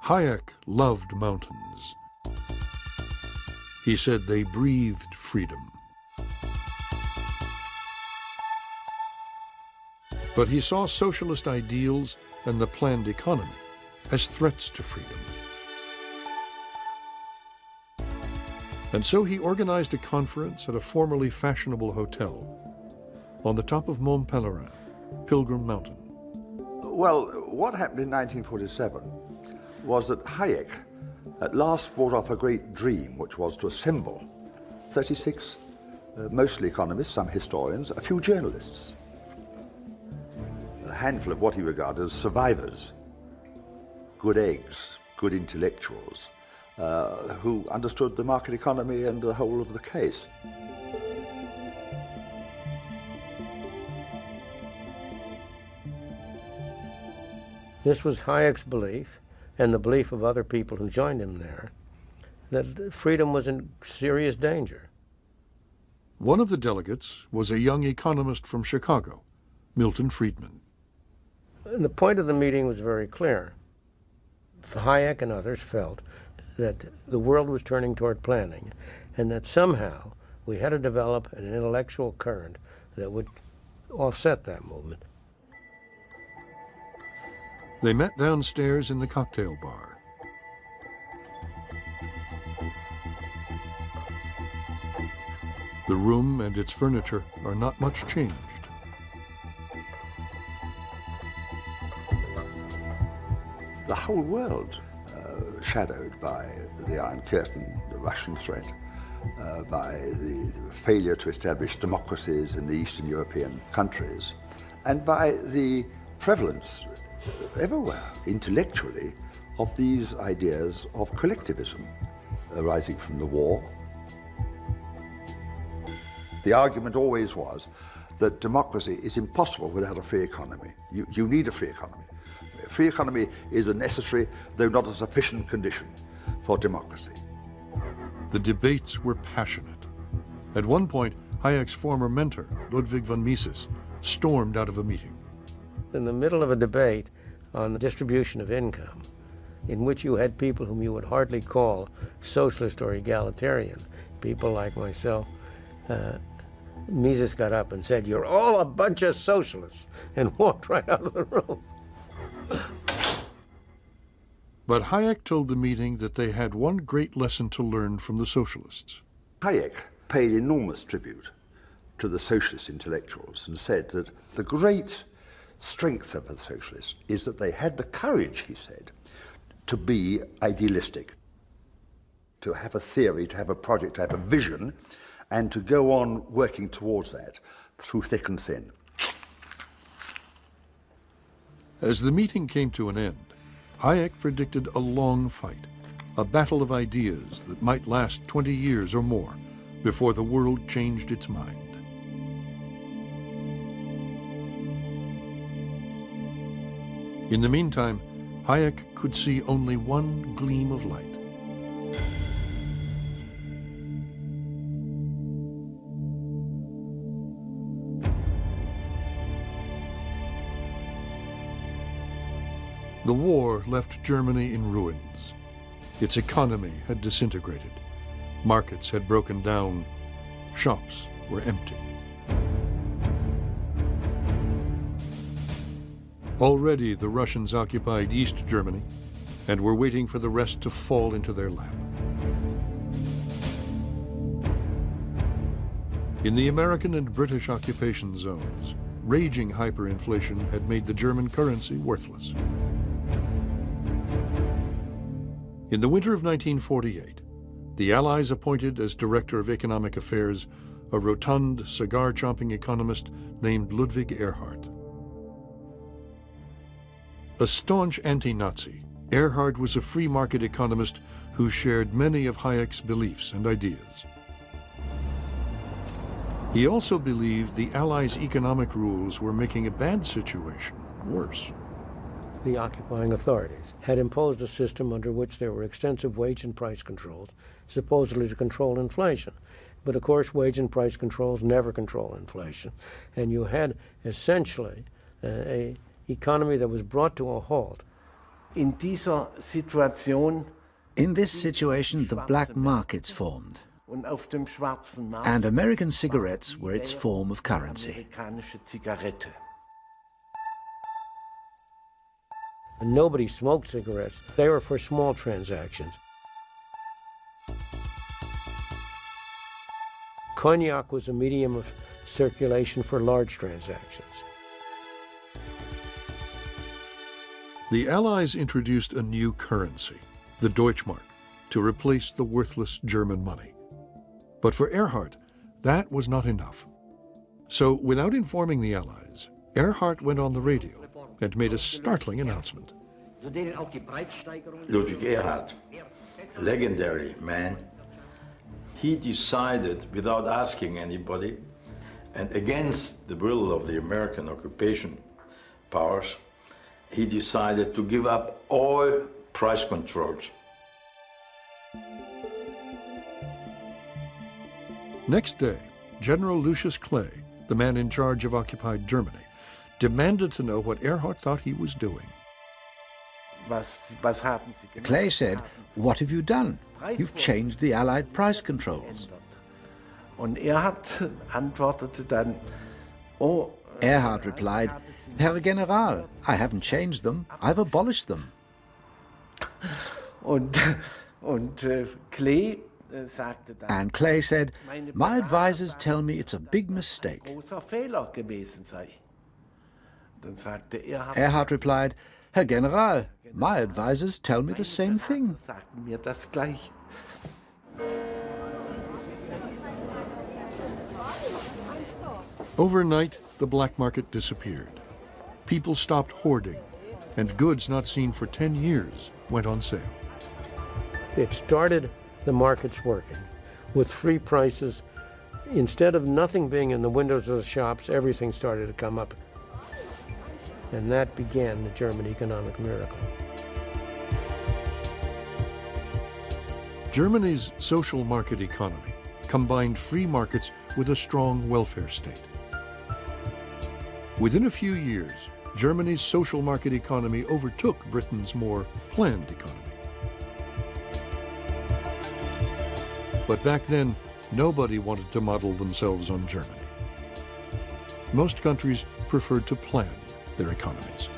Hayek loved mountains. He said they breathed freedom. But he saw socialist ideals and the planned economy as threats to freedom. And so he organized a conference at a formerly fashionable hotel on the top of Mont Pelerin, Pilgrim Mountain. Well, what happened in 1947 was that Hayek at last brought off a great dream, which was to assemble 36, mostly economists, some historians, a few journalists, a handful of what he regarded as survivors, good eggs, good intellectuals, who understood the market economy and the whole of the case. This was Hayek's belief, and the belief of other people who joined him there, that freedom was in serious danger. One of the delegates was a young economist from Chicago, Milton Friedman. And the point of the meeting was very clear. Hayek and others felt that the world was turning toward planning, and that somehow we had to develop an intellectual current that would offset that movement. They met downstairs in the cocktail bar. The room and its furniture are not much changed. The whole world shadowed by the Iron Curtain, the Russian threat, by the failure to establish democracies in the Eastern European countries, and by the prevalence everywhere, intellectually, of these ideas of collectivism arising from the war. The argument always was that democracy is impossible without a free economy. You need a free economy. A free economy is a necessary, though not a sufficient condition for democracy. The debates were passionate. At one point, Hayek's former mentor, Ludwig von Mises, stormed out of a meeting. In the middle of a debate on the distribution of income, in which you had people whom you would hardly call socialist or egalitarian, people like myself, Mises got up and said, "You're all a bunch of socialists," and walked right out of the room. But Hayek told the meeting that they had one great lesson to learn from the socialists. Hayek paid enormous tribute to the socialist intellectuals and said that the great strength of the socialists is that they had the courage, he said, to be idealistic, to have a theory, to have a project, to have a vision, and to go on working towards that through thick and thin. As the meeting came to an end, Hayek predicted a long fight, a battle of ideas that might last 20 years or more before the world changed its mind. In the meantime, Hayek could see only one gleam of light. The war left Germany in ruins. Its economy had disintegrated. Markets had broken down. Shops were empty. Already the Russians occupied East Germany and were waiting for the rest to fall into their lap. In the American and British occupation zones, raging hyperinflation had made the German currency worthless. In the winter of 1948, the Allies appointed as Director of Economic Affairs a rotund, cigar-chomping economist named Ludwig Erhard. A staunch anti-Nazi, Erhard was a free market economist who shared many of Hayek's beliefs and ideas. He also believed the Allies' economic rules were making a bad situation worse. The occupying authorities had imposed a system under which there were extensive wage and price controls, supposedly to control inflation. But of course, wage and price controls never control inflation. And you had essentially an economy that was brought to a halt In dieser Situation In this situation, the black markets formed, und auf dem schwarzen Markt and American cigarettes were its form of currency. amerikanische Zigarette. And nobody smoked cigarettes. They were for small transactions. Cognac was a medium of circulation for large transactions. The Allies introduced a new currency, the Deutschmark, to replace the worthless German money. But for Erhard, that was not enough. So, without informing the Allies, Erhard went on the radio and made a startling announcement. Ludwig Erhard, legendary man, he decided without asking anybody and against the will of the American occupation powers, he decided to give up all price controls. Next day, General Lucius Clay, the man in charge of occupied Germany, demanded to know what Erhard thought he was doing. Was haben Sie gemacht? Clay said, "What have you done? You've changed the Allied price controls." Und Erhard antwortete dann, oh, Erhard replied, "Herr General, I haven't changed them, I've abolished them." und Klee sagte dann, And Clay said, "My advisors tell me it's a big mistake." großer Fehler gewesen sei. Dann sagte Erhard, Erhard replied, "Herr General, my advisors tell me the same thing." sagten mir das gleich. Overnight, the black market disappeared. People stopped hoarding, and goods not seen for 10 years went on sale. It started the markets working with free prices. Instead of nothing being in the windows of the shops, everything started to come up. And that began the German economic miracle. Germany's social market economy combined free markets with a strong welfare state. Within a few years, Germany's social market economy overtook Britain's more planned economy. But back then, nobody wanted to model themselves on Germany. Most countries preferred to plan their economies.